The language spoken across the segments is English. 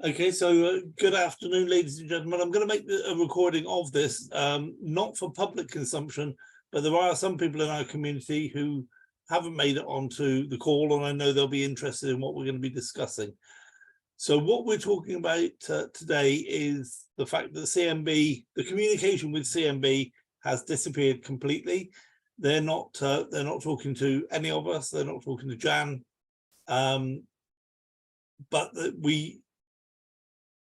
Okay, so good afternoon, ladies and gentlemen. I'm going to make a recording of this, not for public consumption, but there are some people in our community who haven't made it onto the call, and I know they'll be interested in what we're going to be discussing. So what we're talking about today is the fact that CMB, the communication with CMB has disappeared completely. They're not talking to any of us. They're not talking to Jan, but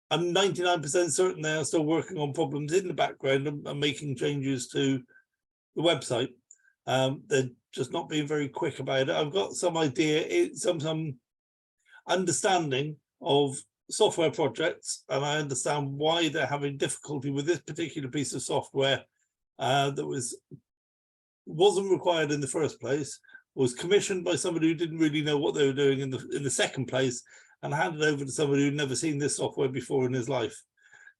I'm 99% certain they are still working on problems in the background and making changes to the website. They're just not being very quick about it. I've got some idea, some understanding of software projects, and I understand why they're having difficulty with this particular piece of software that wasn't required in the first place, was commissioned by somebody who didn't really know what they were doing in the second place, and handed over to somebody who'd never seen this software before in his life.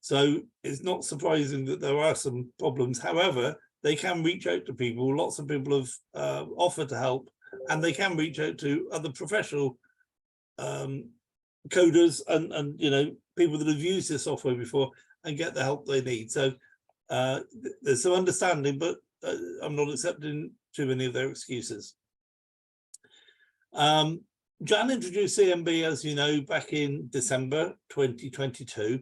So it's not surprising that there are some problems. However, they can reach out to people. Lots of people have offered to help, and they can reach out to other professional coders and people that have used this software before and get the help they need. So there's some understanding, but I'm not accepting too many of their excuses. Jan introduced CMB, as you know, back in December 2022,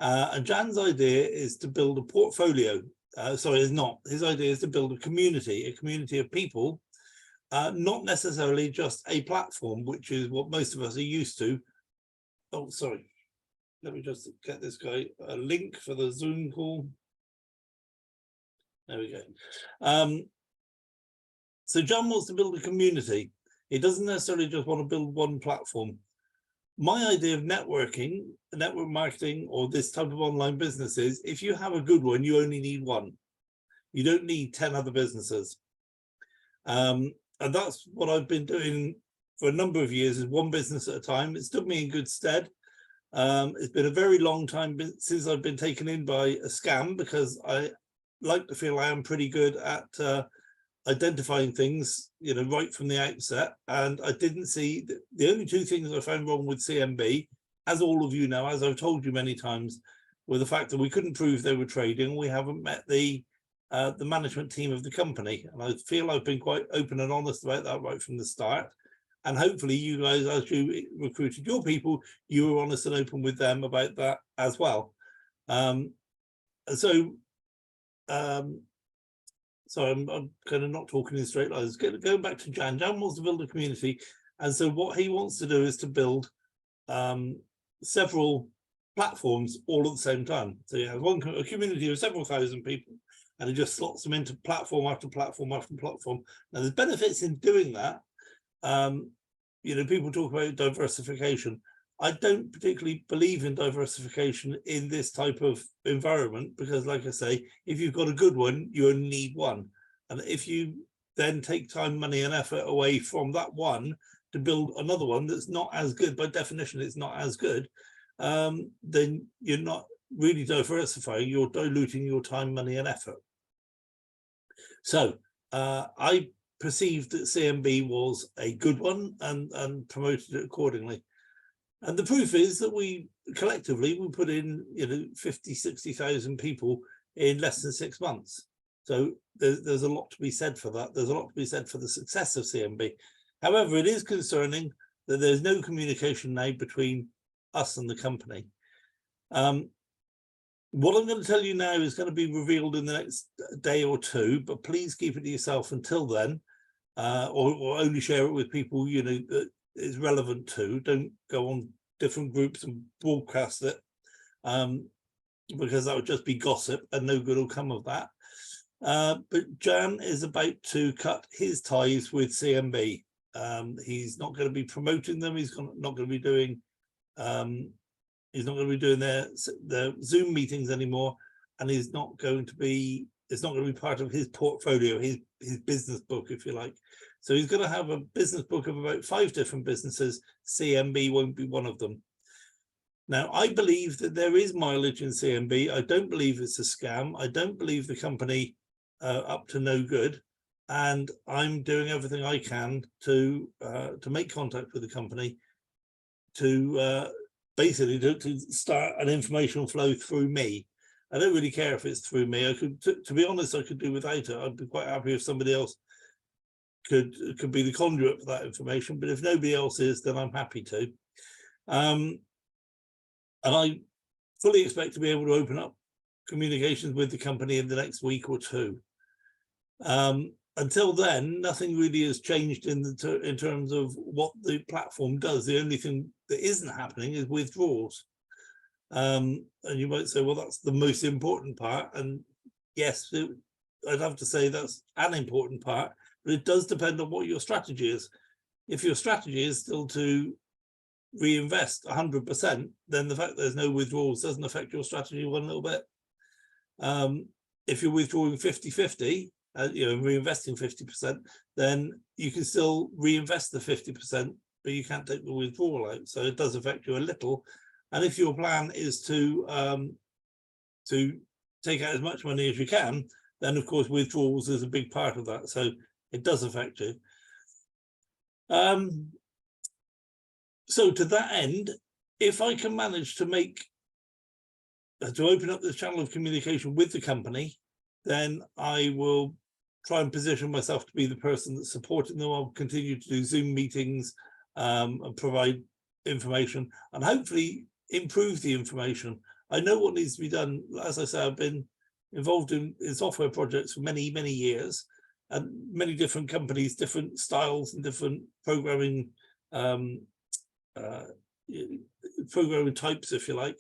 and Jan's idea is to build a portfolio. Sorry, it's not. His idea is to build a community of people, not necessarily just a platform, which is what most of us are used to. Oh, sorry. Let me just get this guy a link for the Zoom call. There we go. So Jan wants to build a community. He doesn't necessarily just want to build one platform. My idea of networking, network marketing, or this type of online business is, if you have a good one, you only need one. You don't need 10 other businesses. And that's what I've been doing for a number of years, is one business at a time. It stood me in good stead. It's been a very long time since I've been taken in by a scam, because I like to feel I am pretty good at identifying things, right from the outset. And I didn't see the only two things I found wrong with CMB, as all of you know, as I've told you many times, were the fact that we couldn't prove they were trading. We haven't met the management team of the company, and I feel I've been quite open and honest about that right from the start. And hopefully you guys, as you recruited your people, you were honest and open with them about that as well. So I'm kind of not talking in straight lines. Going back to Jan. Jan wants to build a community, and so what he wants to do is to build several platforms all at the same time. So you have a community of several thousand people, and he just slots them into platform after platform after platform. Now, there's benefits in doing that. People talk about diversification. I don't particularly believe in diversification in this type of environment, because, like I say, if you've got a good one, you only need one. And if you then take time, money and effort away from that one to build another one that's not as good, by definition it's not as good, then you're not really diversifying, you're diluting your time, money and effort. So I perceived that CMB was a good one and promoted it accordingly. And the proof is that we collectively put in 50,000-60,000 people in less than 6 months. So there's a lot to be said for that. There's a lot to be said for the success of CMB. However, it is concerning that there's no communication now between us and the company. What I'm going to tell you now is going to be revealed in the next day or two, but please keep it to yourself until then, or only share it with people that is relevant to. Don't go on different groups and broadcast it, because that would just be gossip and no good will come of that. But Jan is about to cut his ties with CMB. He's not going to be promoting them. He's not going to be doing their Zoom meetings anymore, and it's not going to be part of his portfolio, his business book, if you like. So he's going to have a business book of about 5 different businesses. CMB won't be one of them. Now, I believe that there is mileage in CMB. I don't believe it's a scam. I don't believe the company up to no good. And I'm doing everything I can to make contact with the company to basically to start an information flow through me. I don't really care if it's through me. I could, to be honest, I could do without it. I'd be quite happy if somebody else could be the conduit for that information. But if nobody else is, then I'm happy to. And I fully expect to be able to open up communications with the company in the next week or two. Until then, nothing really has changed in terms of what the platform does. The only thing that isn't happening is withdrawals. And you might say, well, that's the most important part. And yes, I'd have to say that's an important part, but it does depend on what your strategy is. If your strategy is still to reinvest 100%, then the fact there's no withdrawals doesn't affect your strategy one little bit. If you're withdrawing 50-50, reinvesting 50%, then you can still reinvest the 50%, but you can't take the withdrawal out. So it does affect you a little. And if your plan is to take out as much money as you can, then of course withdrawals is a big part of that. So it does affect you. So to that end, if I can manage to open up this channel of communication with the company, then I will try and position myself to be the person that's supporting them. I'll continue to do Zoom meetings and provide information and hopefully improve the information. I know what needs to be done. As I say, I've been involved in software projects for many, many years, and many different companies, different styles and different programming types, if you like,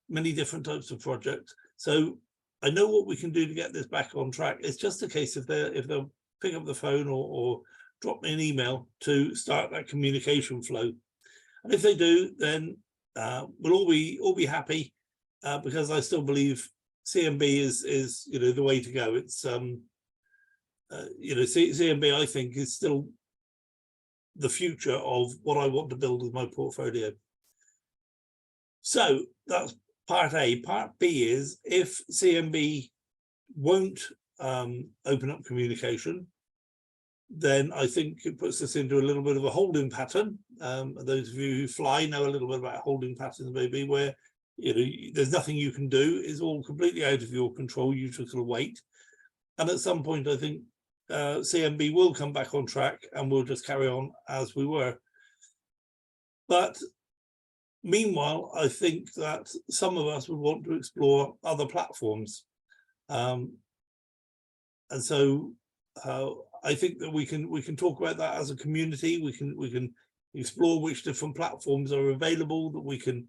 many different types of projects. So I know what we can do to get this back on track. It's just a case if they'll pick up the phone or drop me an email to start that communication flow. And if they do, then we'll all be happy, because I still believe CMB is the way to go. It's CMB, I think, is still the future of what I want to build with my portfolio. So that's part A. Part B is if CMB won't open up communication, then I think it puts us into a little bit of a holding pattern. Those of you who fly know a little bit about holding patterns, maybe, where there's nothing you can do. It's all completely out of your control. You just gotta wait. And at some point, I think CMB will come back on track and we'll just carry on as we were. But meanwhile, I think that some of us would want to explore other platforms. And so I think that we can talk about that as a community. We can explore which different platforms are available that we can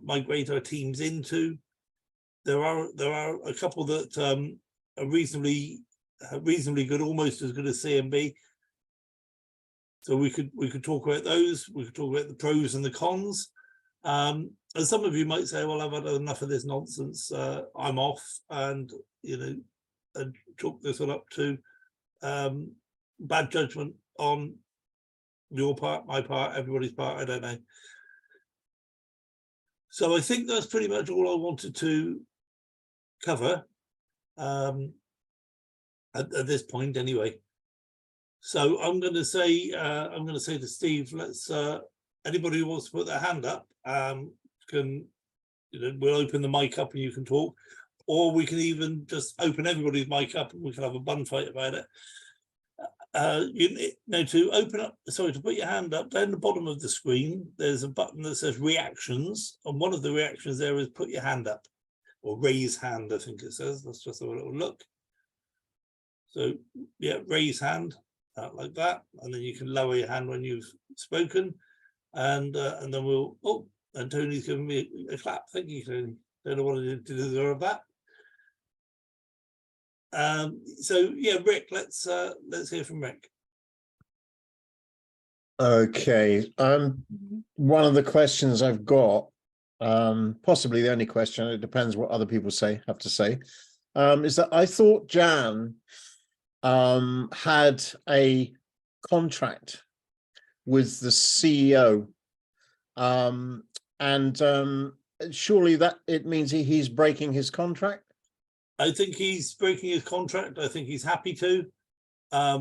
migrate our teams into. There are a couple that are reasonably good, almost as good as CMB. So we could talk about those. We could talk about the pros and the cons. And some of you might say, well, I've had enough of this nonsense. I'm off, and and chalk this one up to bad judgment on your part, my part, everybody's part. I don't know. So I think that's pretty much all I wanted to cover at this point, anyway. So I'm going to say to Steve, let's anybody who wants to put their hand up can, we'll open the mic up and you can talk, or we can even just open everybody's mic up and we can have a bun fight about it. To open up, to put your hand up, down the bottom of the screen, there's a button that says reactions, and one of the reactions there is put your hand up, or raise hand, I think it says. Let's just have a little look. So yeah, raise hand, like that, and then you can lower your hand when you've spoken, and then we'll, and Tony's giving me a clap. Thank you, Tony. Don't know what I did to deserve that. So yeah, Rick, let's hear from Rick. Okay. One of the questions I've got, possibly the only question, it depends what other people have to say, is that I thought Jan had a contract with the CEO, and surely that it means he's breaking his contract. I think he's breaking his contract. I think he's happy to. I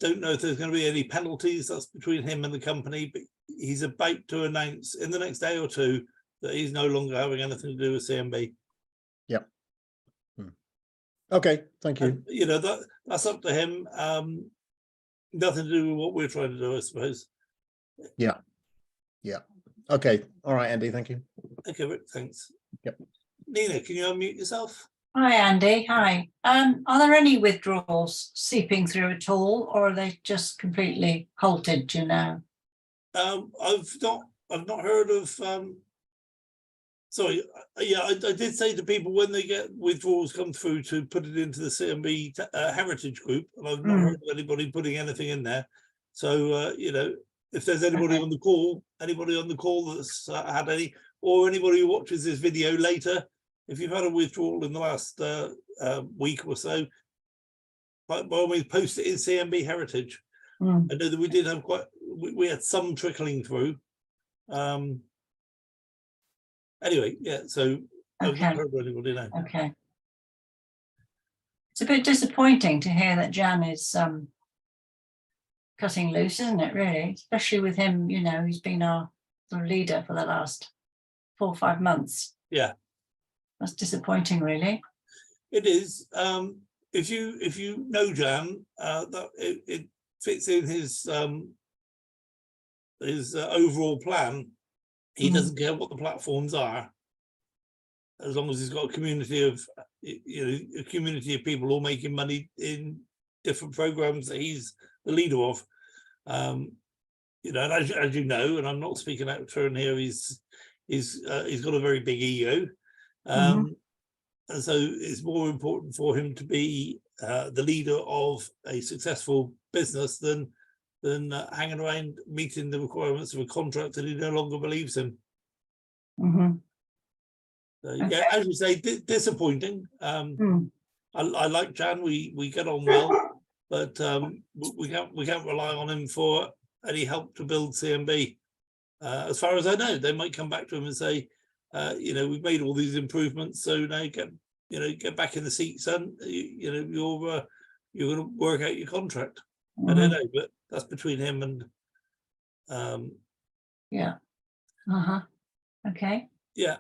don't know if there's going to be any penalties. That's between him and the company. But he's about to announce in the next day or two that he's no longer having anything to do with CMB. Yep. Okay, thank you. And, you know, that's up to him. Nothing to do with what we're trying to do, I suppose. Yeah. Yeah. Okay. All right, Andy. Thank you. Okay, Rick, thanks. Yep. Nina, can you unmute yourself? Hi, Andy. Hi. Are there any withdrawals seeping through at all, or are they just completely halted? Do you know? I've not heard of. Sorry, yeah, I did say to people when they get withdrawals come through to put it into the CMB Heritage Group, and I've not heard of anybody putting anything in there. So you know, if there's anybody on the call, that's had any, or anybody who watches this video later, if you've had a withdrawal in the last week or so, by all means post it in CMB Heritage. I know that we did have we had some trickling through. Anyway, yeah, so I've not heard of anybody now. Okay. It's a bit disappointing to hear that Jan is cutting loose, isn't it, really? Especially with him, you know, he's been our sort of leader for the last 4 or 5 months. Yeah. That's disappointing, really. It is. If you know Jan, that it fits in his overall plan. He doesn't care what the platforms are, as long as he's got a community of, you know, a community of people all making money in different programs that he's the leader of. You know, and as you know, and I'm not speaking out of turn here, he's got a very big ego, and so it's more important for him to be the leader of a successful business than hanging around meeting the requirements of a contract that he no longer believes in. So, yeah, as you say, disappointing. I like Jan. We get on well, but we can't rely on him for any help to build CMB. As far as I know, they might come back to him and say, you know, we've made all these improvements, so now get back in the seat, son. You know, you're going to work out your contract. I don't know, but that's between him and yeah. Okay. Yeah.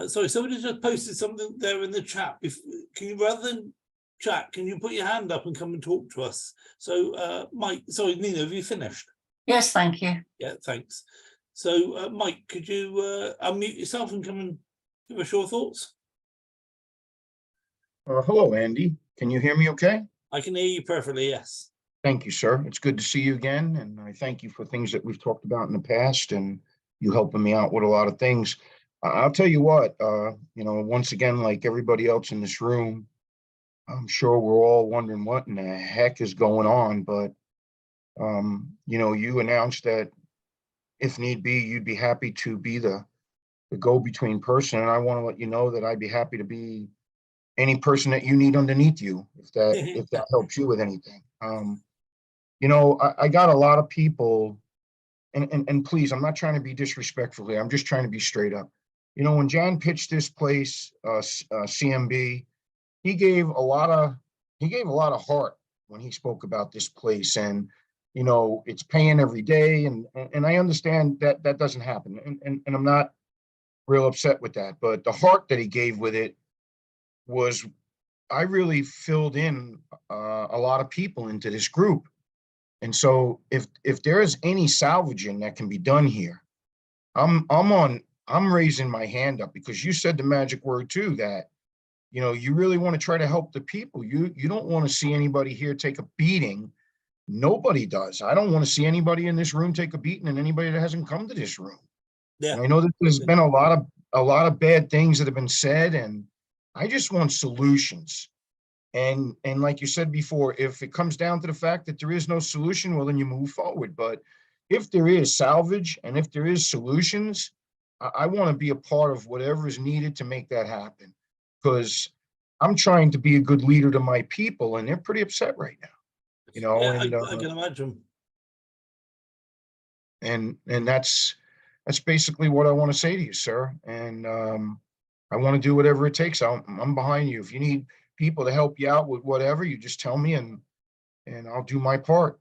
Sorry, somebody just posted something there in the chat. Can you, rather than chat, can you put your hand up and come and talk to us? So Mike, sorry, Nina, have you finished? Yes, thank you. Yeah, thanks. So Mike, could you unmute yourself and come and give us your thoughts? Hello, Andy. Can you hear me okay? I can hear you perfectly, yes. Thank you, sir. It's good to see you again. And I thank you for things that we've talked about in the past and you helping me out with a lot of things. I'll tell you what, you know, once again, like everybody else in this room, I'm sure we're all wondering what in the heck is going on. But, you know, you announced that if need be, you'd be happy to be the go-between person. And I want to let you know that I'd be happy to be any person that you need underneath you, if that helps you with anything. You know, I got a lot of people, and please, I'm not trying to be disrespectful here. I'm just trying to be straight up. You know, when Jan pitched this place, CMB, he gave a lot of heart when he spoke about this place, and you know, it's paying every day, and I understand that doesn't happen, and I'm not real upset with that, but the heart that he gave with it was, I really filled in a lot of people into this group. And so if there is any salvaging that can be done here, I'm raising my hand up, because you said the magic word too, that, you know, you really want to try to help the people. You don't want to see anybody here take a beating. Nobody does. I don't want to see anybody in this room take a beating, and anybody that hasn't come to this room. Yeah. And I know that there's been a lot of bad things that have been said, and I just want solutions. And like you said before, if it comes down to the fact that there is no solution, well, then you move forward. But if there is salvage and if there is solutions, I want to be a part of whatever is needed to make that happen, because I'm trying to be a good leader to my people, and they're pretty upset right now. You know, yeah, and I can imagine. And that's basically what I want to say to you, sir. And I want to do whatever it takes. I'm behind you. If you need people to help you out with whatever, you just tell me, and I'll do my part.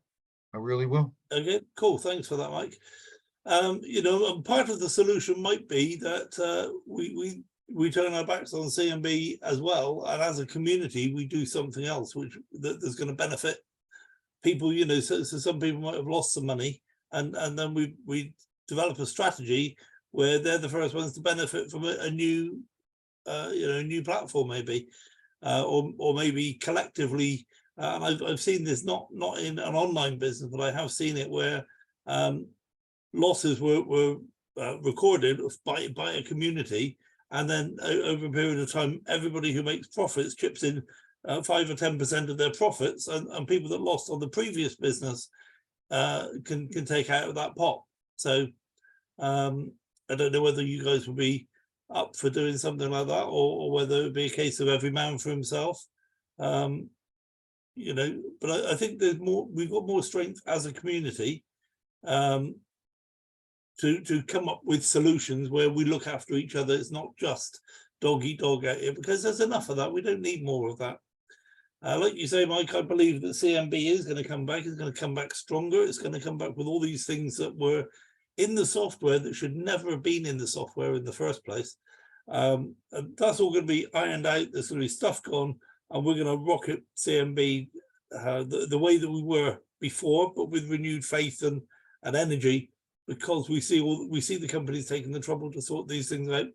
I really will. Okay, cool. Thanks for that, Mike. You know, and part of the solution might be that we turn our backs on CMB as well, and as a community we do something else which that's going to benefit people. You know, so some people might have lost some money, and then we develop a strategy where they're the first ones to benefit from a new you know, new platform maybe, or maybe collectively. And I've seen this not in an online business, but I have seen it where losses were recorded by a community, and then over a period of time everybody who makes profits chips in 5 or 10% of their profits, and people that lost on the previous business can take out of that pot. So I don't know whether you guys will be up for doing something like that, or whether it would be a case of every man for himself. You know, but I think there's more, we've got more strength as a community to come up with solutions where we look after each other. It's not just dog eat dog out here, because there's enough of that. We don't need more of that. Like you say, Mike, I believe that CMB is going to come back. It's going to come back stronger. It's going to come back with all these things that were in the software that should never have been in the software in the first place. And that's all going to be ironed out. There's going to be stuff gone, and we're going to rocket CMB the way that we were before, but with renewed faith and energy, because we see the companies taking the trouble to sort these things out.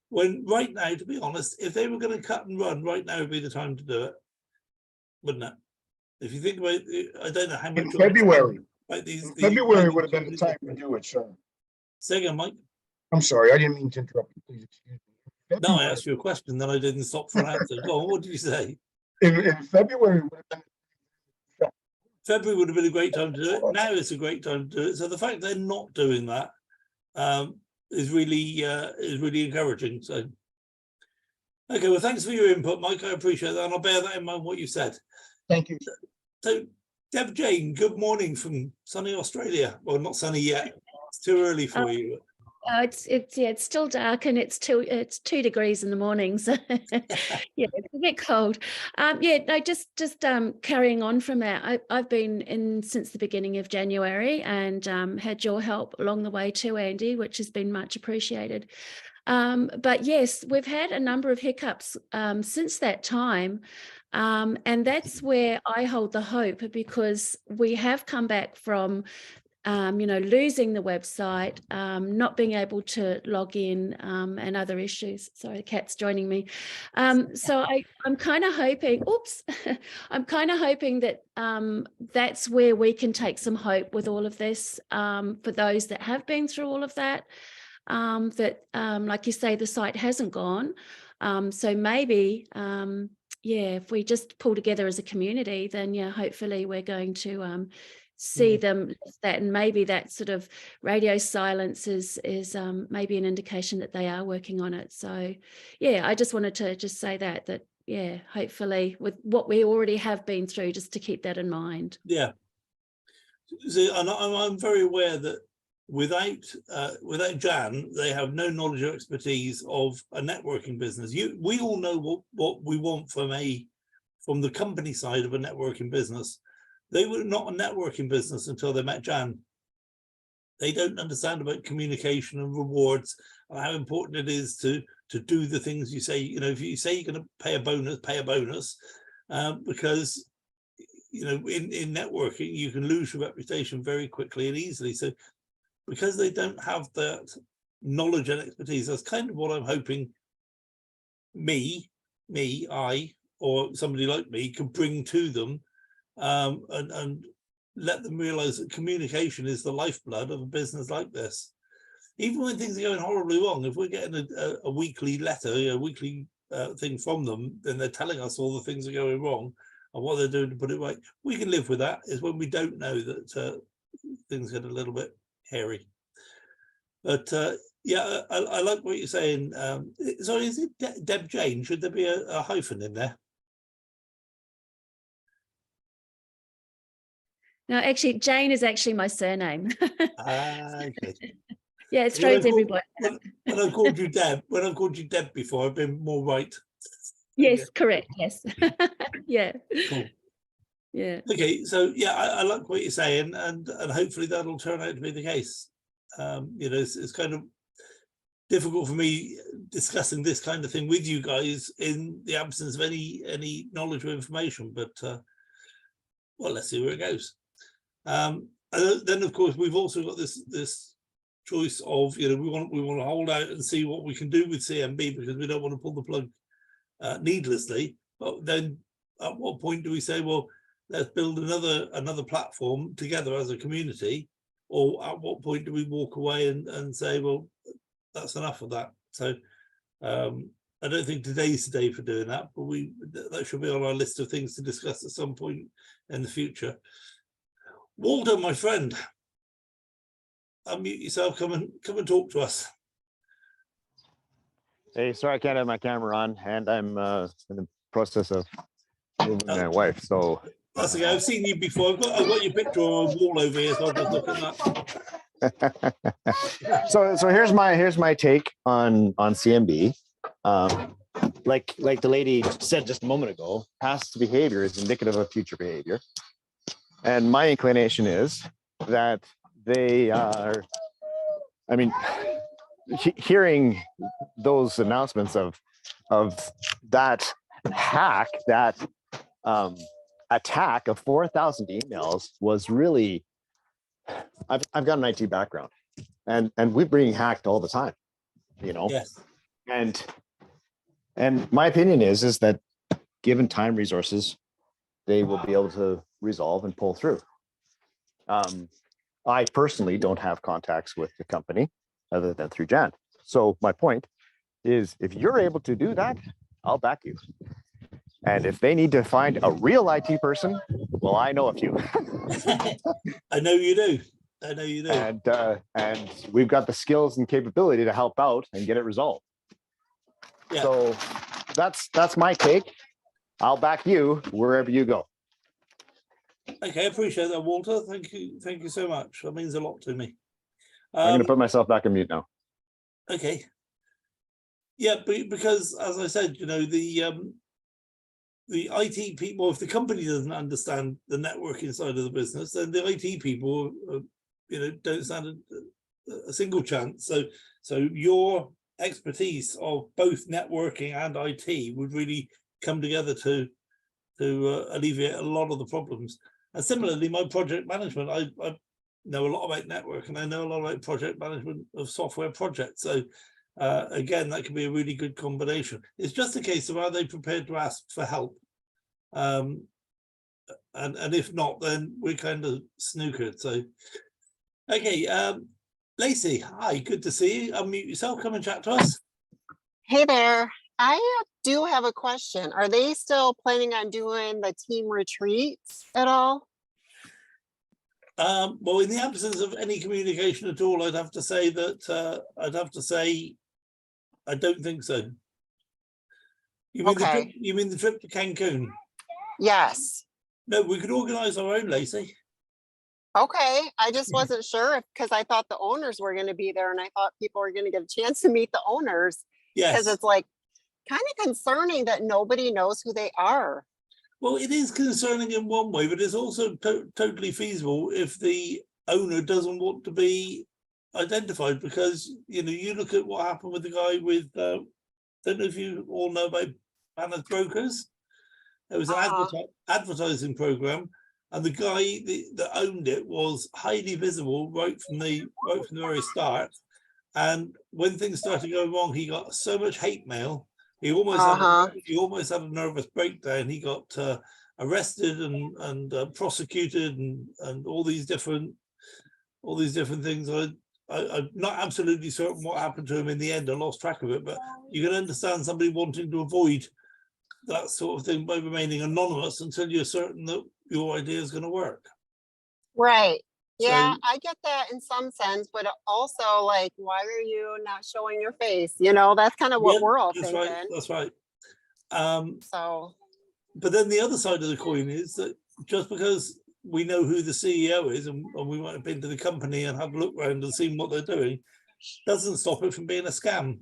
When right now, to be honest, if they were going to cut and run, right now would be the time to do it, wouldn't it? If you think about it, I don't know how much. In February. Like these February would have been the time to do it, sir. Say again, Mike. I'm sorry, I didn't mean to interrupt you. Please excuse me. No, I asked you a question, then I didn't stop for an answer. Go on, what did you say? In February would have been. February would have been a great time to do it. Now it's a great time to do it. So the fact they're not doing that is really encouraging. So, okay, well, thanks for your input, Mike. I appreciate that, and I'll bear that in mind what you said. Thank you. So, Deb Jane, good morning from sunny Australia. Well, not sunny yet. It's too early for you. It's still dark, and it's 2 degrees in the morning, so yeah, it's a bit cold. Just carrying on from that, I've been in since the beginning of January, and had your help along the way too, Andy, which has been much appreciated. But yes, we've had a number of hiccups since that time. And that's where I hold the hope, because we have come back from losing the website, not being able to log in, and other issues. Sorry, the cat's joining me. So I'm kind of hoping, I'm kind of hoping that that's where we can take some hope with all of this, for those that have been through all of that, like you say, the site hasn't gone. So maybe, if we just pull together as a community, then hopefully we're going to see them that, and maybe that sort of radio silence is maybe an indication that they are working on it. So I just wanted to just say that hopefully with what we already have been through, just to keep that in mind. See, and I'm very aware that without Jan, they have no knowledge or expertise of a networking business. We all know what we want from the company side of a networking business. They were not a networking business until they met Jan. They don't understand about communication and rewards, and how important it is to do the things you say. You know, if you say you're going to pay a bonus, because in networking you can lose your reputation very quickly and easily. So because they don't have that knowledge and expertise, that's kind of what I'm hoping I or somebody like me can bring to them, and let them realize that communication is the lifeblood of a business like this. Even when things are going horribly wrong, if we're getting a weekly letter, a weekly thing from them, then they're telling us all the things are going wrong and what they're doing to put it right. We can live with that. Is when we don't know that things get a little bit hairy. But I like what you're saying. Sorry, is it Deb Jane? Should there be a hyphen in there? No, actually, Jane is actually my surname. Okay. Yeah, it throws everybody. When I've called you Deb before, I've been more right. Yes, Okay. correct. Yes. Yeah. Cool. Yeah. Okay, so I like what you're saying, and hopefully that'll turn out to be the case. You know, it's kind of difficult for me discussing this kind of thing with you guys in the absence of any knowledge or information, but well, let's see where it goes. And then of course we've also got this choice of, you know, we want to hold out and see what we can do with CMB, because we don't want to pull the plug needlessly. But then at what point do we say, well, let's build another platform together as a community? Or at what point do we walk away and say, well, that's enough of that? So I don't think today's the day for doing that, but that should be on our list of things to discuss at some point in the future. Walter, my friend, unmute yourself, come and talk to us. Hey, sorry I can't have my camera on, and I'm in the process of moving my wife. So that's okay. I've seen you before. I've got your picture on a wall over here, so I'll just look at that. so here's my take on CMB. Like the lady said just a moment ago, past behavior is indicative of future behavior, and my inclination is that they are. I mean, hearing those announcements of that hack, that attack of 4,000 emails was really. I've got an IT background, and we're being hacked all the time, you know. Yes. And my opinion is that given time, resources, they will be able to resolve and pull through. I personally don't have contacts with the company other than through Jan. So my point is, if you're able to do that, I'll back you. And if they need to find a real IT person, well, I know a few. I know you do. I know you do. And we've got the skills and capability to help out and get it resolved. Yeah. So that's my take. I'll back you wherever you go. Okay, I appreciate that, Walter. Thank you so much. That means a lot to me. I'm going to put myself back on mute now. Okay. Yeah, because as I said, you know, the IT people, if the company doesn't understand the networking side of the business, then the IT people, you know, don't stand a single chance. So your expertise of both networking and IT would really come together to alleviate a lot of the problems. And similarly, my project management, I know a lot about network, and I know a lot about project management of software projects. So again, that can be a really good combination. It's just a case of, are they prepared to ask for help? And if not, then we're kind of snookered. So, okay, Lacey, hi, good to see you. Unmute yourself, come and chat to us. Hey there. I do have a question. Are they still planning on doing the team retreats at all? Well, in the absence of any communication at all, I'd have to say I don't think so. You mean Okay. you mean the trip to Cancun? Yes. No, we could organise our own, Lacey. Okay. I just wasn't sure because I thought the owners were going to be there, and I thought people were going to get a chance to meet the owners, because Yes. it's like kind of concerning that nobody knows who they are. Well, it is concerning in one way, but it's also totally feasible if the owner doesn't want to be identified, because, you know, you look at what happened with the guy with, don't know if you all know about Banner's Brokers. There was an advertising program, and the guy that owned it was highly visible right from the very start. And when things started going wrong, he got so much hate mail. He almost had a nervous breakdown. He got arrested and prosecuted and all these different things. I'm not absolutely certain what happened to him in the end. I lost track of it, but you can understand somebody wanting to avoid that sort of thing by remaining anonymous until you're certain that your idea is going to work. Right. Yeah, So, I get that in some sense, but also, like, why are you not showing your face? You know, that's kind of what we're all that's thinking. right. That's right. So, But then the other side of the coin is that just because we know who the CEO is and we might have been to the company and have a look around and seen what they're doing, doesn't stop it from being a scam.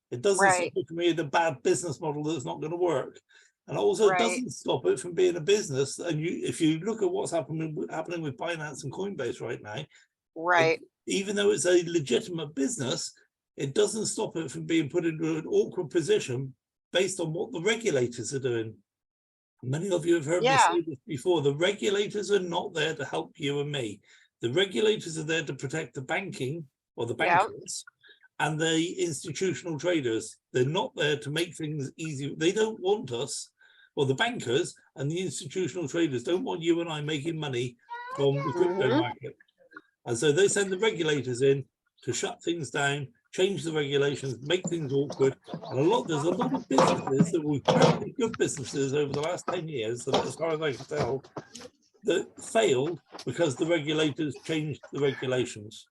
It doesn't Right. stop it from being a bad business model that's not going to work. And also Right. doesn't stop it from being a business. And if you look at what's happening with Binance and Coinbase right now, right. even though it's a legitimate business, it doesn't stop it from being put into an awkward position based on what the regulators are doing. Many of you have heard me Yeah. say this before. The regulators are not there to help you and me. The regulators are there to protect the banking or the Yeah. bankers and the institutional traders. They're not there to make things easy. They don't want us, or the bankers and the institutional traders don't want you and I making money from the crypto market. And so they send the regulators in to shut things down, change the regulations, make things awkward. And there's a lot of businesses that were perfectly good businesses over the last 10 years, that, as far as I can tell, that failed because the regulators changed the regulations.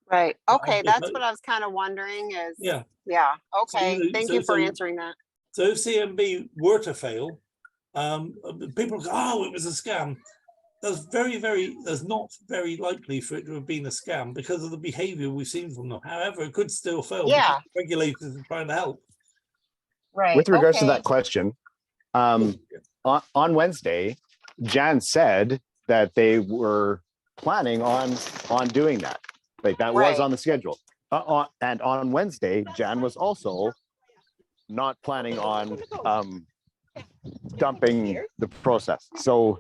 Right. Okay. But That's what I was kind of wondering is, yeah. yeah. So, Okay. you know, Thank so- you for so- answering that. So if CMB were to fail, people go, oh, it was a scam. That's not very likely for it to have been a scam because of the behavior we've seen from them. However, it could still fail. Yeah. Because regulators are trying to help. Right. With regards to okay. that question, on Wednesday, Jan said that they were planning on doing that. Like that was Right. on the schedule. And on Wednesday, Jan was also not planning on dumping the process. So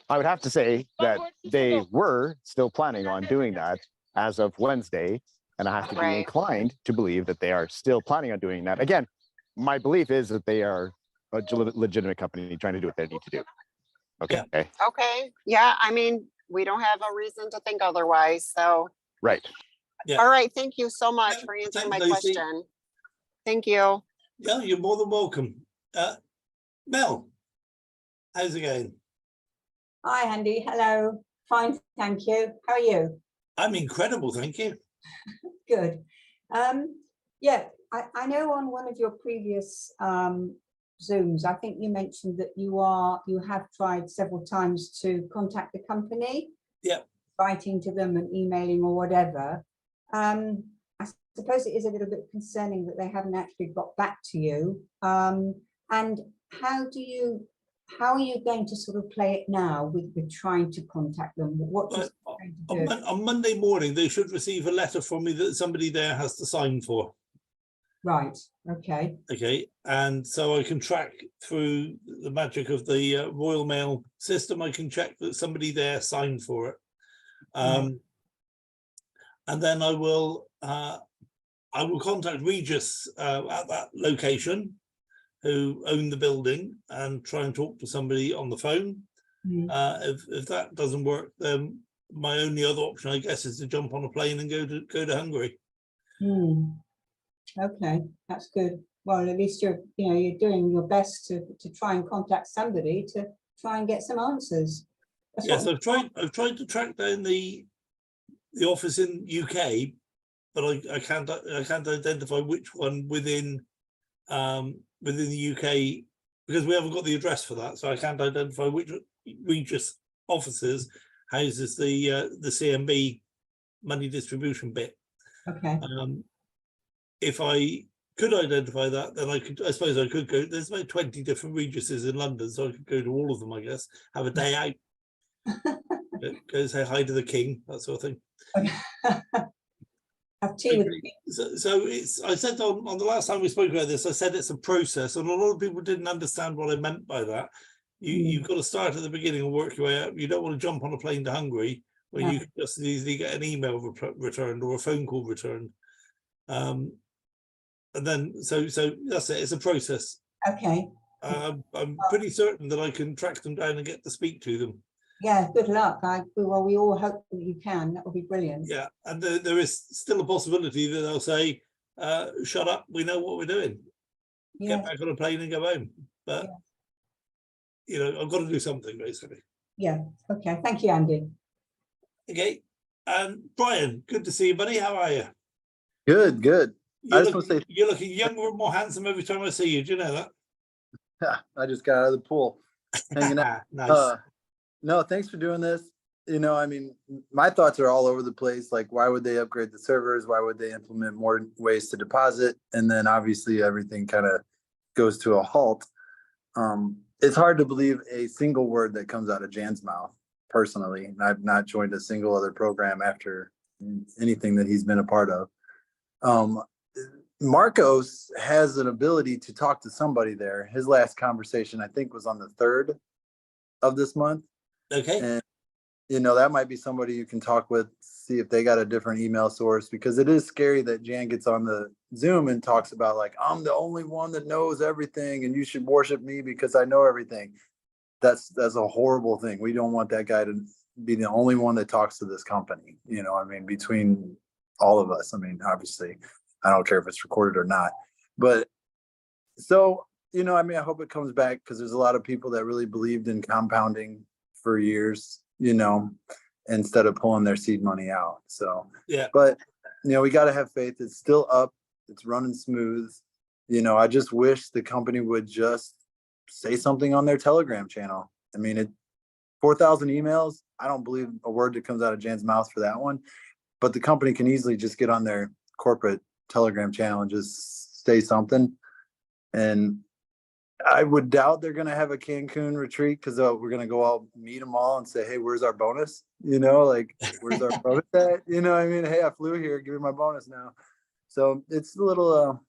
I would have to say that they were still planning on doing that as of Wednesday. And I have to be Right. inclined to believe that they are still planning on doing that. Again, my belief is that they are a legitimate company trying to do what they need to do. Okay. Okay. Yeah. I mean, we don't have a reason to think otherwise. So, Right. Yeah. all right. Thank you so much Yeah, for answering thanks, my Lucy. question. Thank you. Yeah, you're more than welcome. Mel, how's it going? Hi, Andy. Hello. Fine, thank you. How are you? I'm incredible, thank you. Good. Yeah, I know on one of your previous Zooms, I think you mentioned that you have tried several times to contact the company. Yeah. Writing to them and emailing or whatever. I suppose it is a little bit concerning that they haven't actually got back to you. And how are you going to sort of play it now with trying to contact them? What is going to do? On Monday morning, they should receive a letter from me that somebody there has to sign for. Right. Okay. Okay, and so I can track through the magic of the Royal Mail system. I can check that somebody there signed for it, and then I will contact Regis at that location, who own the building, and try and talk to somebody on the phone. If that doesn't work, then my only other option, I guess, is to jump on a plane and go to Hungary. Okay, that's good. Well, at least you're doing your best to try and contact somebody to try and get some answers. That's Yes, what- I've tried to track down the office in UK, but I can't identify which one within the UK, because we haven't got the address for that, so I can't identify which Regis offices houses the CMB money distribution bit. Okay. If I could identify that, then I suppose I could go. There's about 20 different Regises in London, so I could go to all of them, I guess, have a day out, go say hi to the king, that sort of thing. Have tea with me. So it's, I said on the last time we spoke about this, I said it's a process, and a lot of people didn't understand what I meant by that. You've got to start at the beginning and work your way up. You don't want to jump on a plane to Hungary when you can just easily get an email returned or a phone call returned. And then so that's it. It's a process. Okay. I'm pretty certain that I can track them down and get to speak to them. Yeah, good luck. Well, we all hope that you can. That would be brilliant. Yeah, and there is still a possibility that they'll say, shut up, we know what we're doing. Yeah. Get back on a plane and go home. But, I've got to do something, basically. Yeah. Okay. Thank you, Andy. Okay. And Brian, good to see you, buddy. How are you? Good. You're looking younger and more handsome every time I see you. Do you know that? I just got out of the pool, hanging out. Nice. No, thanks for doing this. I mean, my thoughts are all over the place. Like, why would they upgrade the servers? Why would they implement more ways to deposit? And then obviously everything kind of goes to a halt. It's hard to believe a single word that comes out of Jan's mouth, personally. I've not joined a single other program after anything that he's been a part of. Marcos has an ability to talk to somebody there. His last conversation, I think, was on the 3rd of this month. Okay. And, you know, that might be somebody you can talk with, see if they got a different email source, because it is scary that Jan gets on the Zoom and talks about like, I'm the only one that knows everything and you should worship me because I know everything. That's a horrible thing. We don't want that guy to be the only one that talks to this company. You know, I mean, between all of us, I mean, obviously, I don't care if it's recorded or not, but so, you know, I mean, I hope it comes back because there's a lot of people that really believed in compounding for years, you know, instead of pulling their seed money out. So, yeah, but, you know, we got to have faith. It's still up. It's running smooth. You know, I just wish the company would just say something on their Telegram channel. I mean, 4,000 emails. I don't believe a word that comes out of Jan's mouth for that one, but the company can easily just get on their corporate Telegram channel and just say something. And I would doubt they're going to have a Cancun retreat because we're going to go out meet them all and say, hey, where's our bonus? You know, like, where's our bonus at? You know, I mean, hey, I flew here, give me my bonus now. So it's a little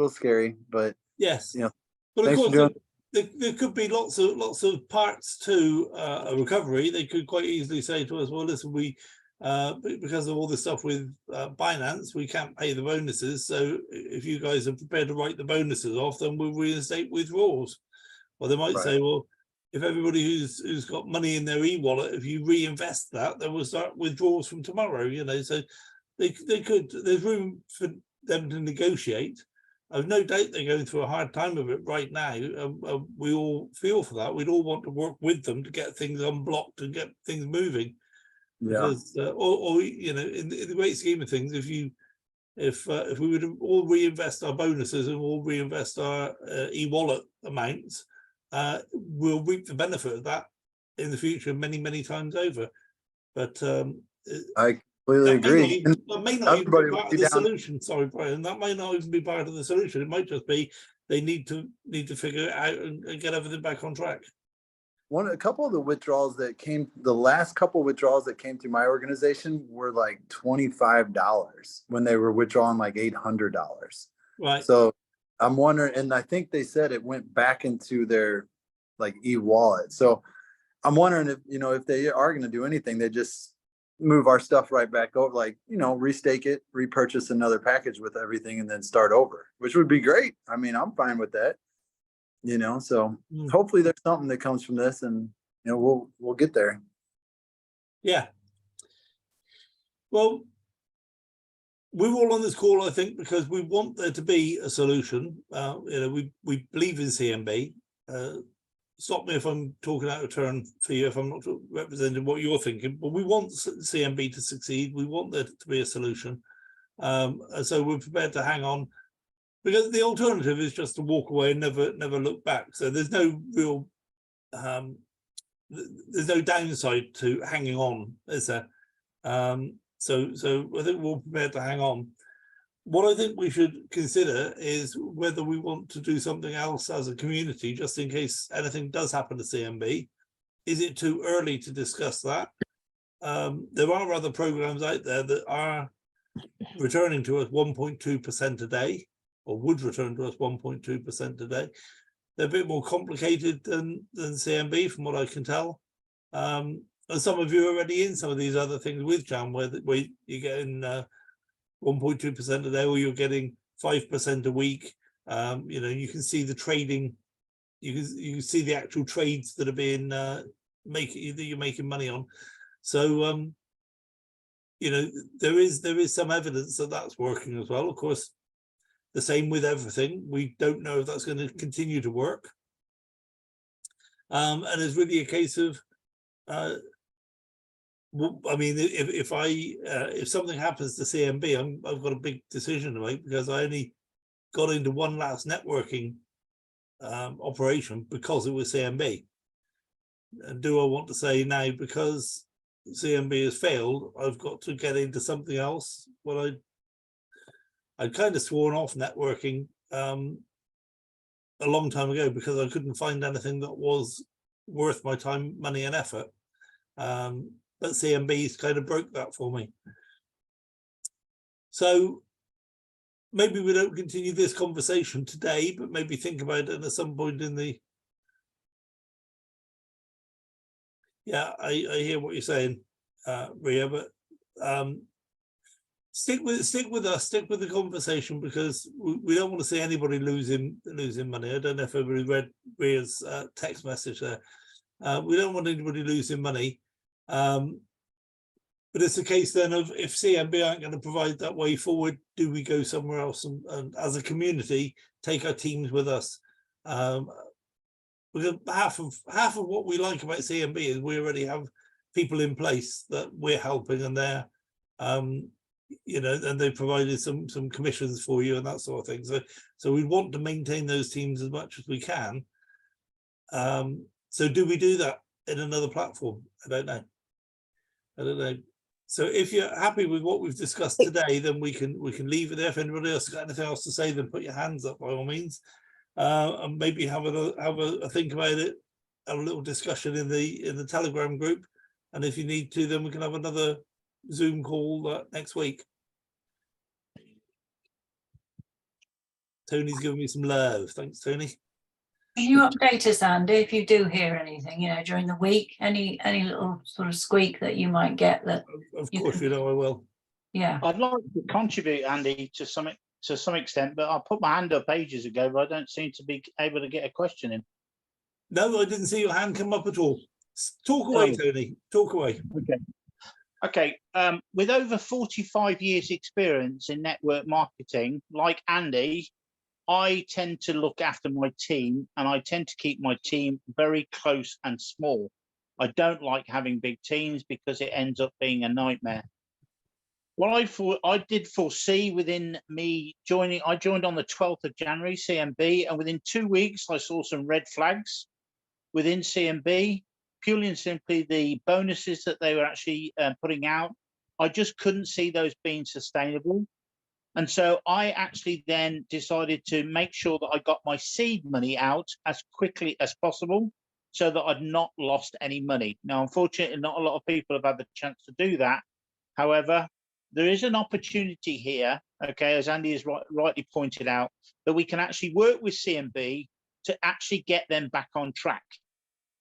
scary, but yes, you know, but of thanks for course doing. there could be lots of parts to a recovery. They could quite easily say to us, well, listen, we because of all the stuff with Binance, we can't pay the bonuses. So if you guys are prepared to write the bonuses off, then we'll reinstate withdrawals. Or they might Right. say, well, if everybody who's got money in their e-wallet, if you reinvest that, then we'll start withdrawals from tomorrow. You know, so they could. There's room for them to negotiate. I've no doubt they're going through a hard time of it right now. We all feel for that. We'd all want to work with them to get things unblocked and get things moving. Yeah. Because, or you know, in the great scheme of things, if we would all reinvest our bonuses and all reinvest our e-wallet amounts, we'll reap the benefit of that in the future many times over. But I completely agree. that may not even Everybody be would part be of the down. solution. Sorry, Brian. That might not even be part of the solution. It might just be they need to figure it out and get everything back on track. A couple of the withdrawals that came, the last couple of withdrawals that came through my organization were like $25 when they were withdrawing like $800. Right. So I'm wondering, and I think they said it went back into their like e-wallet. So I'm wondering if, you know, if they are going to do anything, they just move our stuff right back over, like, you know, restake it, repurchase another package with everything and then start over, which would be great. I mean, I'm fine with that. You know, so hopefully there's something that comes from this, and you know, we'll get there. Yeah. Well, we're all on this call, I think, because we want there to be a solution. You know, we believe in CMB. Stop me if I'm talking out of turn for you, if I'm not representing what you're thinking, but we want CMB to succeed. We want there to be a solution. So we're prepared to hang on, because the alternative is just to walk away and never look back. So there's no real, there's no downside to hanging on, is there? So I think we're prepared to hang on. What I think we should consider is whether we want to do something else as a community, just in case anything does happen to CMB. Is it too early to discuss that? There are other programs out there that are returning to us 1.2% a day, or would return to us 1.2% a day. They're a bit more complicated than CMB, from what I can tell. And some of you are already in some of these other things with Jan, where you're getting 1.2% a day, or you're getting 5% a week. You know, you can see the trading. You can see the actual trades that are being that you're making money on. So you know, there is some evidence that that's working as well. Of course, the same with everything. We don't know if that's going to continue to work. And it's really a case of, well, I mean, if something happens to CMB, I've got a big decision to make, because I only got into one last networking operation because it was CMB. And do I want to say now, because CMB has failed, I've got to get into something else? Well, I'd kind of sworn off networking a long time ago, because I couldn't find anything that was worth my time, money and effort. But CMB's kind of broke that for me. So maybe we don't continue this conversation today, but maybe think about it at some point in the. Yeah, I hear what you're saying, Ria, but stick with us, stick with the conversation, because we don't want to see anybody losing money. I don't know if everybody read Ria's text message there. We don't want anybody losing money. But it's a case then of, if CMB aren't going to provide that way forward, do we go somewhere else and as a community take our teams with us? Because half of what we like about CMB is we already have people in place that we're helping, and they're you know, and they provided some commissions for you and that sort of thing. So we want to maintain those teams as much as we can. So do we do that in another platform? I don't know. So if you're happy with what we've discussed today, then we can leave it there. If anybody else has got anything else to say, then put your hands up by all means, and maybe have a think about it, have a little discussion in the Telegram group, and if you need to, then we can have another Zoom call next week. Tony's giving me some love. Thanks, Tony. Can you update us, Andy, if you do hear anything, you know, during the week, any little sort of squeak that you might get? That of course, you know I will. Yeah, I'd like to contribute, Andy, to some extent, but I put my hand up ages ago, but I don't seem to be able to get a question in. No, I didn't see your hand come up at all. Talk away, Tony. Talk away. Okay. With over 45 years experience in network marketing, like Andy, I tend to look after my team, and I tend to keep my team very close and small. I don't like having big teams because it ends up being a nightmare. What I did foresee within me joining, I joined on the 12th of January, CMB, and within 2 weeks, I saw some red flags within CMB, purely and simply the bonuses that they were actually putting out. I just couldn't see those being sustainable. And so I actually then decided to make sure that I got my seed money out as quickly as possible so that I'd not lost any money. Now, unfortunately, not a lot of people have had the chance to do that. However, there is an opportunity here, okay, as Andy has rightly pointed out, that we can actually work with CMB to actually get them back on track.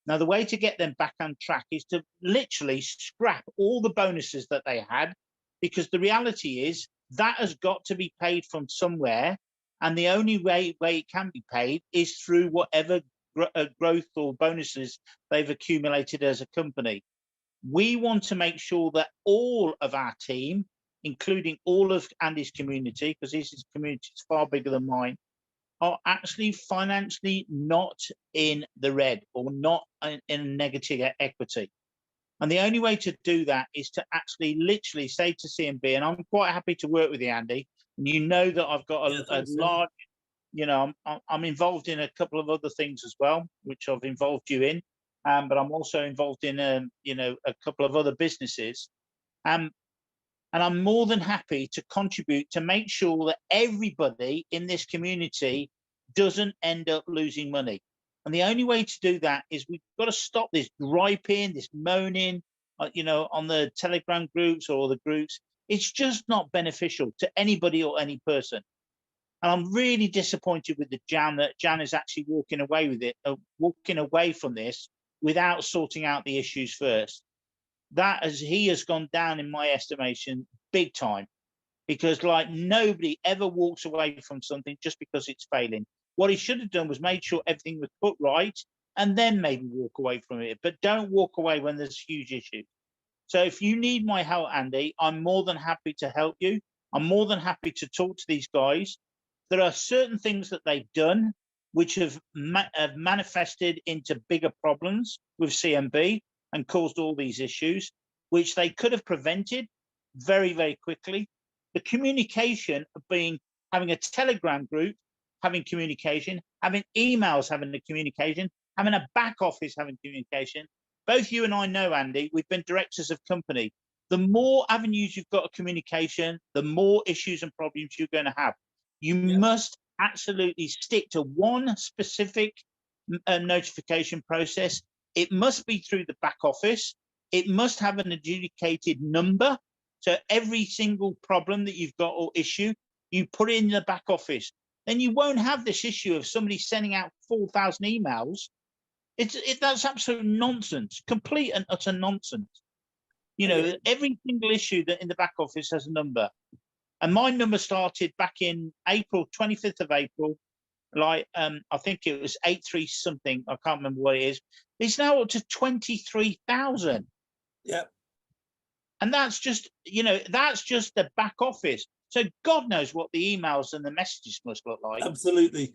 Now, the way to get them back on track is to literally scrap all the bonuses that they had, because the reality is that has got to be paid from somewhere, and the only way it can be paid is through whatever growth or bonuses they've accumulated as a company. We want to make sure that all of our team, including all of Andy's community, because his community is far bigger than mine, are actually financially not in the red or not in negative equity. And the only way to do that is to actually literally say to CMB, and I'm quite happy to work with you, Andy, and you know that I've got a large, you know, I'm involved in a couple of other things as well, which I've involved you in, but I'm also involved in, you know, a couple of other businesses. And I'm more than happy to contribute to make sure that everybody in this community doesn't end up losing money. And the only way to do that is we've got to stop this griping, this moaning, you know, on the Telegram groups or the groups. It's just not beneficial to anybody or any person. And I'm really disappointed with the Jan, that Jan is actually walking away with it, walking away from this without sorting out the issues first. That, as he has gone down in my estimation, big time, because like nobody ever walks away from something just because it's failing. What he should have done was made sure everything was put right and then maybe walk away from it, but don't walk away when there's huge issues. So if you need my help, Andy, I'm more than happy to help you. I'm more than happy to talk to these guys. There are certain things that they've done which have manifested into bigger problems with CMB and caused all these issues, which they could have prevented very, very quickly. The communication of having a Telegram group, having communication, having emails, having the communication, having a back office, having communication. Both you and I know, Andy, we've been directors of company. The more avenues you've got of communication, the more issues and problems you're going to have. You must absolutely stick to one specific notification process. It must be through the back office. It must have an adjudicated number. So every single problem that you've got or issue, you put it in the back office. Then you won't have this issue of somebody sending out 4,000 emails. That's absolute nonsense, complete and utter nonsense. You know, every single issue that in the back office has a number. And my number started back in April, 25th of April. Like, I think it was 83 something. I can't remember what it is. It's now up to 23,000. Yeah. And that's just, you know, that's just the back office. So God knows what the emails and the messages must look like. Absolutely.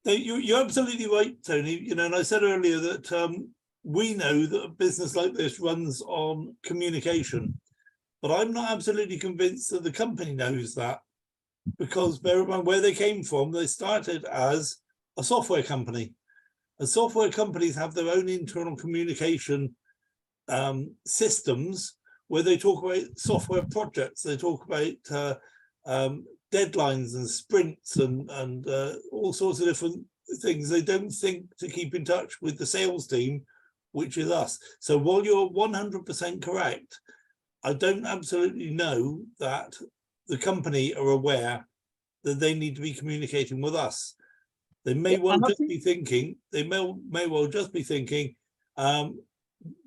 No, you're absolutely right, Tony. You know, and I said earlier that we know that a business like this runs on communication, but I'm not absolutely convinced that the company knows that, because bear in mind where they came from. They started as a software company, and software companies have their own internal communication systems where they talk about software projects. They talk about deadlines and sprints and all sorts of different things. They don't think to keep in touch with the sales team, which is us. So while you're 100% correct, I don't absolutely know that the company are aware that they need to be communicating with us. They may well just be thinking,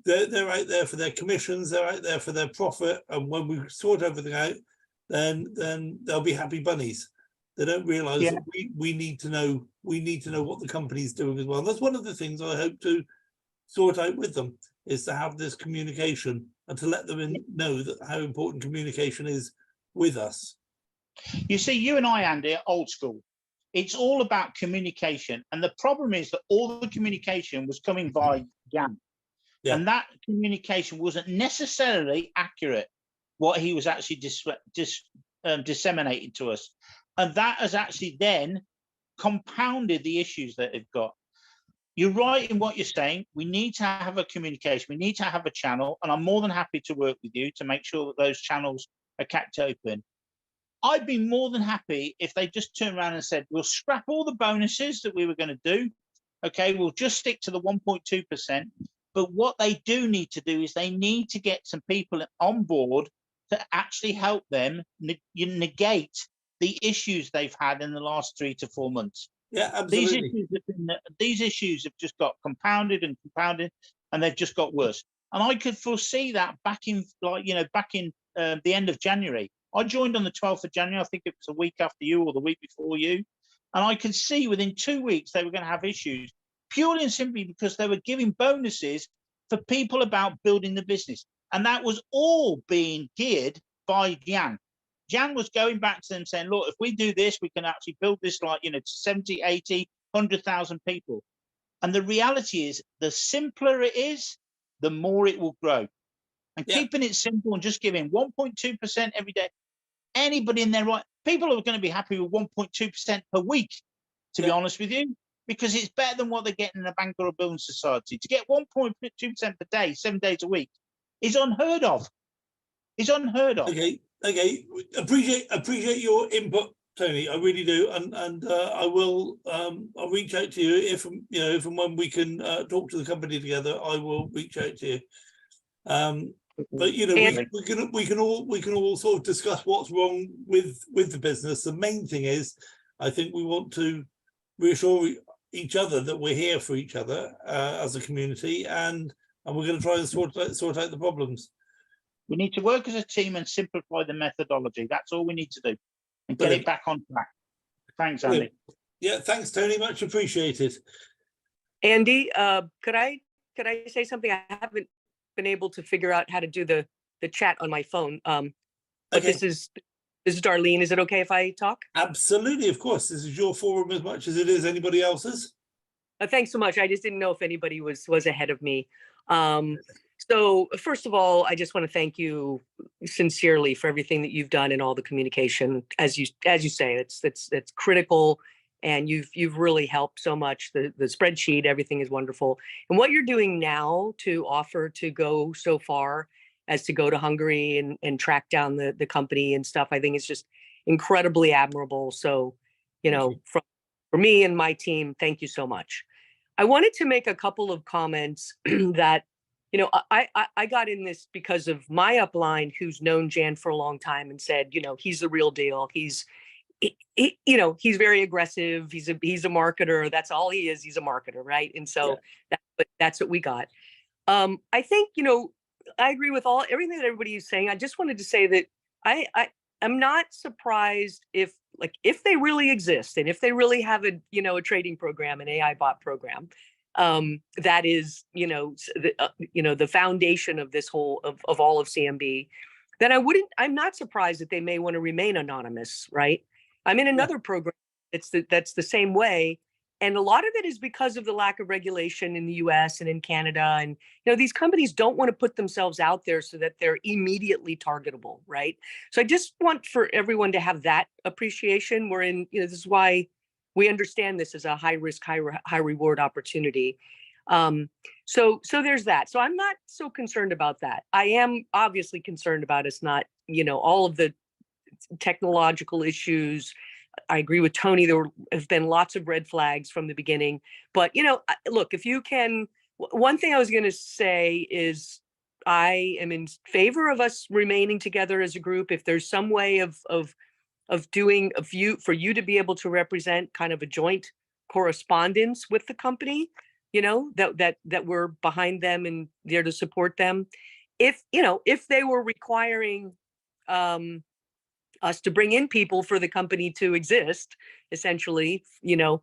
they're out there for their commissions, they're out there for their profit, and when we sort everything out, then they'll be happy bunnies. They don't realize that we need to know what the company's doing as well. And that's one of the things I hope to sort out with them, is to have this communication and to let them know that how important communication is with us. You see, you and I, Andy, are old school. It's all about communication. And the problem is that all the communication was coming via Jan. Yeah. And that communication wasn't necessarily accurate, what he was actually disseminating to us. And that has actually then compounded the issues that they've got. You're right in what you're saying. We need to have a communication. We need to have a channel. And I'm more than happy to work with you to make sure that those channels are kept open. I'd be more than happy if they just turned around and said, we'll scrap all the bonuses that we were going to do. Okay, we'll just stick to the 1.2%. But what they do need to do is they need to get some people on board to actually help them negate the issues they've had in the last 3 to 4 months. Yeah, absolutely. These issues have just got compounded and compounded, and they've just got worse. And I could foresee that back in the end of January. I joined on the 12th of January. I think it was a week after you or the week before you. And I could see within 2 weeks they were going to have issues, purely and simply because they were giving bonuses for people about building the business. And that was all being geared by Jan. Jan was going back to them saying, look, if we do this, we can actually build this like, 70, 80, 100,000 people. And the reality is, the simpler it is, the more it will grow. And keeping it simple and just giving 1.2% every day, anybody in their right, people are going to be happy with 1.2% per week, to be honest with you, because it's better than what they're getting in a bank or a building society. To get 1.2% per day, 7 days a week, is unheard of. It's unheard of. Okay. Appreciate your input, Tony. I really do, and I'll reach out to you if and when we can talk to the company together. I will reach out to you. But we can all sort of discuss what's wrong with the business. The main thing is, I think we want to reassure each other that we're here for each other as a community, and we're going to try and sort out the problems. We need to work as a team and simplify the methodology. That's all we need to do, and get it back on track. Thanks, Andy. Yeah, thanks, Tony. Much appreciated. Andy, could I say something? I haven't been able to figure out how to do the chat on my phone. But this is Darlene. Is it okay if I talk? Absolutely, of course. This is your forum as much as it is anybody else's. Thanks so much. I just didn't know if anybody was ahead of me. So first of all, I just want to thank you sincerely for everything that you've done and all the communication. As you say, it's critical, and you've really helped so much. The spreadsheet, everything is wonderful. And what you're doing now to offer to go so far as to go to Hungary and track down the company and stuff, I think is just incredibly admirable. So, for me and my team, thank you so much. I wanted to make a couple of comments that you know, I got in this because of my upline who's known Jan for a long time and said, you know, he's the real deal. He's, you know, he's very aggressive. He's a marketer. That's all he is. He's a marketer, right? And so that's what we got. I think, you know, I agree with everything that everybody is saying. I just wanted to say that I'm not surprised if they really exist and if they really have a, you know, a trading program, an AI bot program, that is, you know, the foundation of this whole of all of CMB, then I'm not surprised that they may want to remain anonymous, right? I'm in another program that's the same way. And a lot of it is because of the lack of regulation in the US and in Canada. And, you know, these companies don't want to put themselves out there so that they're immediately targetable, right? So I just want for everyone to have that appreciation. We're in, you know, this is why we understand this as a high risk, high reward opportunity. So there's that. So I'm not so concerned about that. I am obviously concerned about us not, you know, all of the technological issues. I agree with Tony. There have been lots of red flags from the beginning, but you know, look, if you can, one thing I was going to say is I am in favor of us remaining together as a group. If there's some way of doing for you to be able to represent kind of a joint correspondence with the company, you know, that we're behind them and there to support them. If, you know, if they were requiring, us to bring in people for the company to exist, essentially, you know,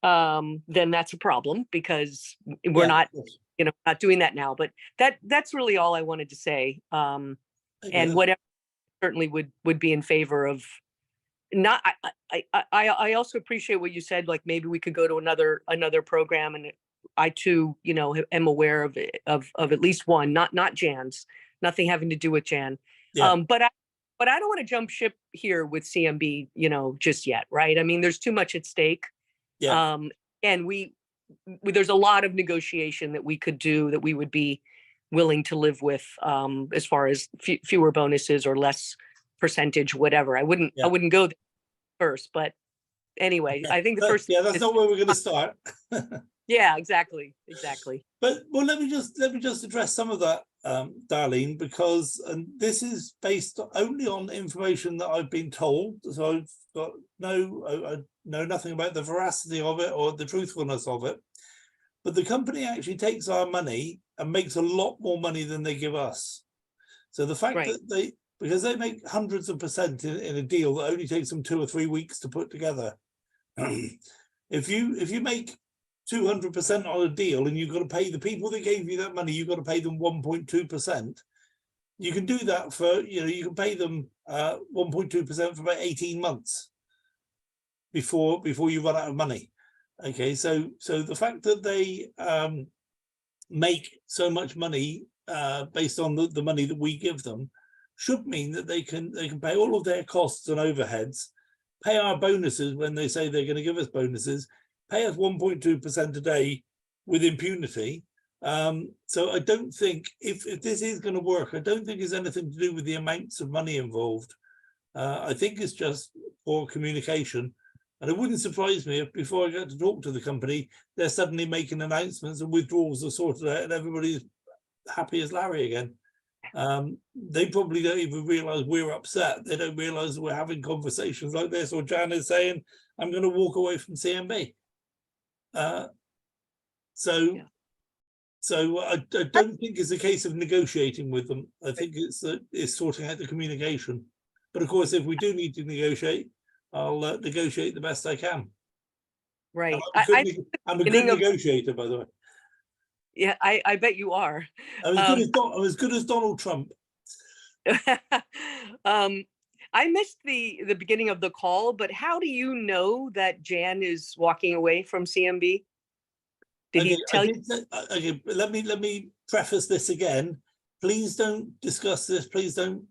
then that's a problem because we're not, you know, not doing that now. But that's really all I wanted to say. And whatever certainly would be in favor of not. I also appreciate what you said. Like maybe we could go to another program, and I too, you know, am aware of at least one, not Jan's, nothing having to do with Jan. Yeah. But I don't want to jump ship here with CMB, you know, just yet, right? I mean, there's too much at stake. Yeah. And there's a lot of negotiation that we could do that we would be willing to live with, as far as fewer bonuses or less percentage, whatever. I wouldn't go there first, but anyway, I think the first. Yeah, that's not where we're going to start. Yeah, exactly. But well, let me just address some of that, Darlene, because this is based only on information that I've been told. So I've got I know nothing about the veracity of it or the truthfulness of it. But the company actually takes our money and makes a lot more money than they give us. So the fact that because they make hundreds of percent in a deal that only takes them 2 or 3 weeks to put together. If you make 200% on a deal and you've got to pay the people that gave you that money, you've got to pay them 1.2%. You can do that for, you know, you can pay them 1.2% for about 18 months before you run out of money. Okay, so the fact that they make so much money based on the money that we give them should mean that they can pay all of their costs and overheads, pay our bonuses when they say they're going to give us bonuses, pay us 1.2% a day with impunity. So I don't think if this is going to work, I don't think it's anything to do with the amounts of money involved. I think it's just poor communication. And it wouldn't surprise me if before I get to talk to the company, they're suddenly making announcements and withdrawals are sorted out and everybody's happy as Larry again. They probably don't even realize we're upset. They don't realize that we're having conversations like this, or Jan is saying, I'm going to walk away from CMB. So I don't think it's a case of negotiating with them. I think it's sorting out the communication. But of course, if we do need to negotiate, I'll negotiate the best I can. Right. I'm a good negotiator, by the way. Yeah, I bet you are. I'm as good as Donald Trump. I missed the beginning of the call, but how do you know that Jan is walking away from CMB? Did he tell you? Okay, let me preface this again. Please don't discuss this. Please don't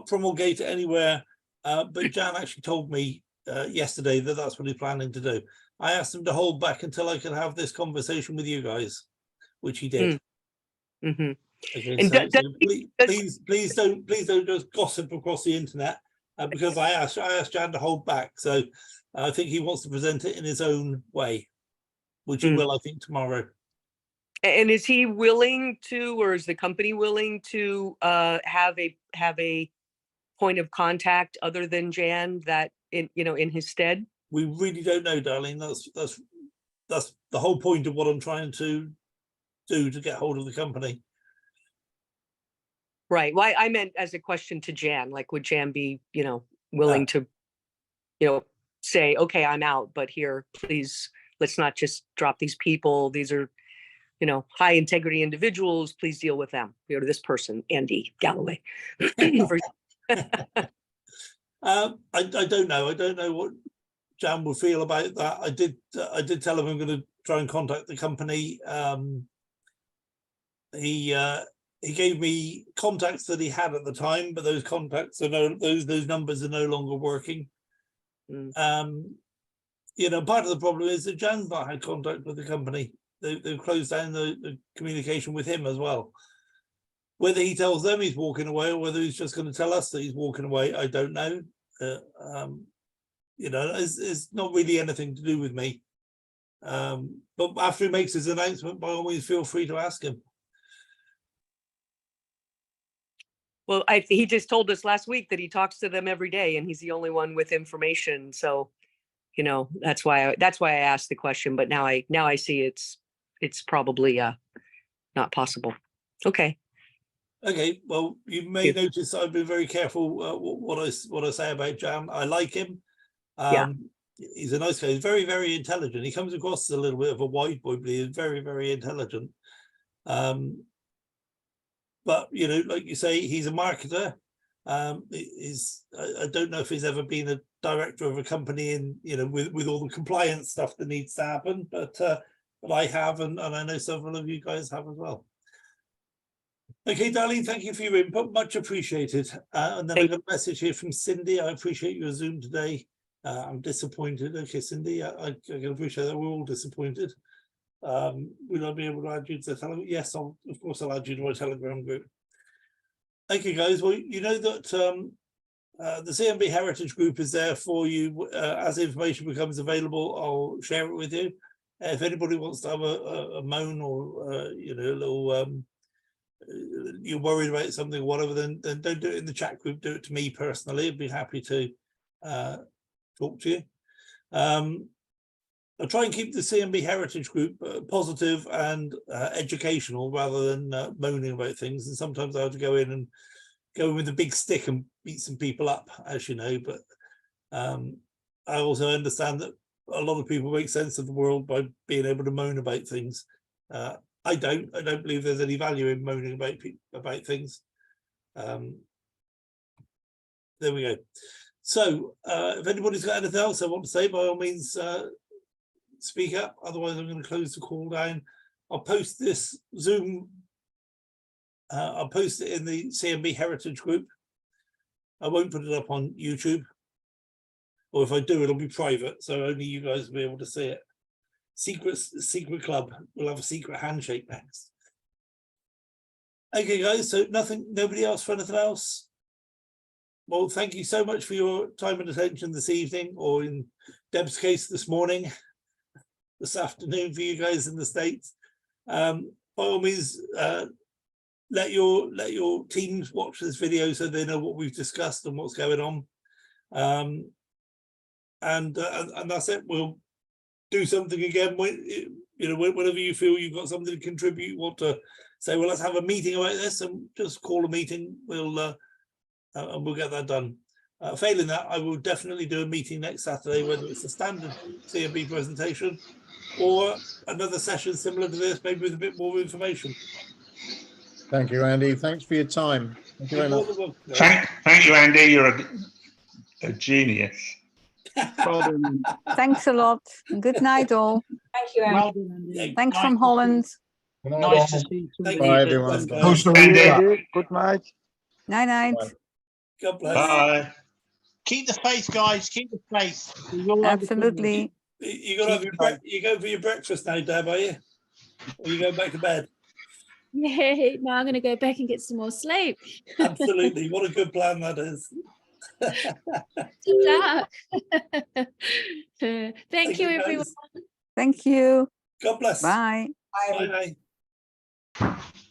promulgate it anywhere. But Jan actually told me yesterday that that's what he's planning to do. I asked him to hold back until I could have this conversation with you guys, which he did. Mm-hmm. Okay, And so please don't just gossip across the internet because I asked Jan to hold back. So I think he wants to present it in his own way, which he will, I think, tomorrow. And is he willing to, or is the company willing to have a point of contact other than Jan that in his stead? We really don't know, darling. That's the whole point of what I'm trying to do to get hold of the company. Right. Well, I meant as a question to Jan, like, would Jan be, willing to, say, okay, I'm out, but here, please, let's not just drop these people. These are, high integrity individuals. Please deal with them. This person, Andy Galloway. I don't know. I don't know what Jan will feel about that. I did tell him I'm going to try and contact the company. He gave me contacts that he had at the time, but those contacts are those numbers are no longer working. Part of the problem is that Jan's not had contact with the company. They've closed down the communication with him as well. Whether he tells them he's walking away or whether he's just going to tell us that he's walking away, I don't know. It's not really anything to do with me. But after he makes his announcement, by all means, feel free to ask him. Well, he just told us last week that he talks to them every day and he's the only one with information. So, that's why I asked the question, but now I see it's probably not possible. Okay. Okay, well, you may notice I've been very careful what I say about Jan. I like him. He's a nice guy. He's very, very intelligent. He comes across as a little bit of a white boy, but he's very, very intelligent. But like you say, he's a marketer. I don't know if he's ever been a director of a company in with all the compliance stuff that needs to happen, but I have, and I know several of you guys have as well. Okay, darling, thank you for your input, much appreciated. And then I got a message here from Cindy. I appreciate your Zoom today. I'm disappointed. Okay, Cindy, I can appreciate that. We're all disappointed. Will I be able to add you to the Telegram? Yes, of course I'll add you to my Telegram group. Okay, guys. Well, you know that the CMB Heritage Group is there for you. As information becomes available, I'll share it with you. If anybody wants to have a moan or a little you're worried about something or whatever, then don't do it in the chat group. Do it to me personally. I'd be happy to talk to you. I'll try and keep the CMB Heritage Group positive and educational rather than moaning about things. And sometimes I have to go in with a big stick and beat some people up, as you know. But I also understand that a lot of people make sense of the world by being able to moan about things. I don't believe there's any value in moaning about things. There we go. So if anybody's got anything else I want to say, by all means, speak up. Otherwise, I'm going to close the call down. I'll post this Zoom. I'll post it in the CMB Heritage Group. I won't put it up on YouTube. Or if I do, it'll be private, so only you guys will be able to see it. Secret club. We'll have a secret handshake next. Okay, guys. So nobody else for anything else. Well, thank you so much for your time and attention this evening, or in Deb's case, this morning, this afternoon for you guys in the States. By all means, let your teams watch this video so they know what we've discussed and what's going on. And that's it. We'll do something again whenever you feel you've got something to contribute, want to say, well, let's have a meeting about this, and just call a meeting. And we'll get that done. Failing that, I will definitely do a meeting next Saturday, whether it's a standard CMB presentation or another session similar to this, maybe with a bit more information. Thank you, Andy. Thanks for your time. Thank you very much. Thank you, Andy. You're a genius. Thanks a lot. Good night, all. Thank you, Andy. Well done, Andy. Thanks from Holland. Nice to see you. Bye, everyone. Andy. Good night. Night, night. God bless. Bye. Keep the faith, guys. Keep the faith. Absolutely. You got to have you go for your breakfast now, Deb, are you? Or you go back to bed? Yeah, no, I'm going to go back and get some more sleep. Absolutely. What a good plan that is. Thank you, everyone. Thank you. God bless. Bye. Bye. Bye.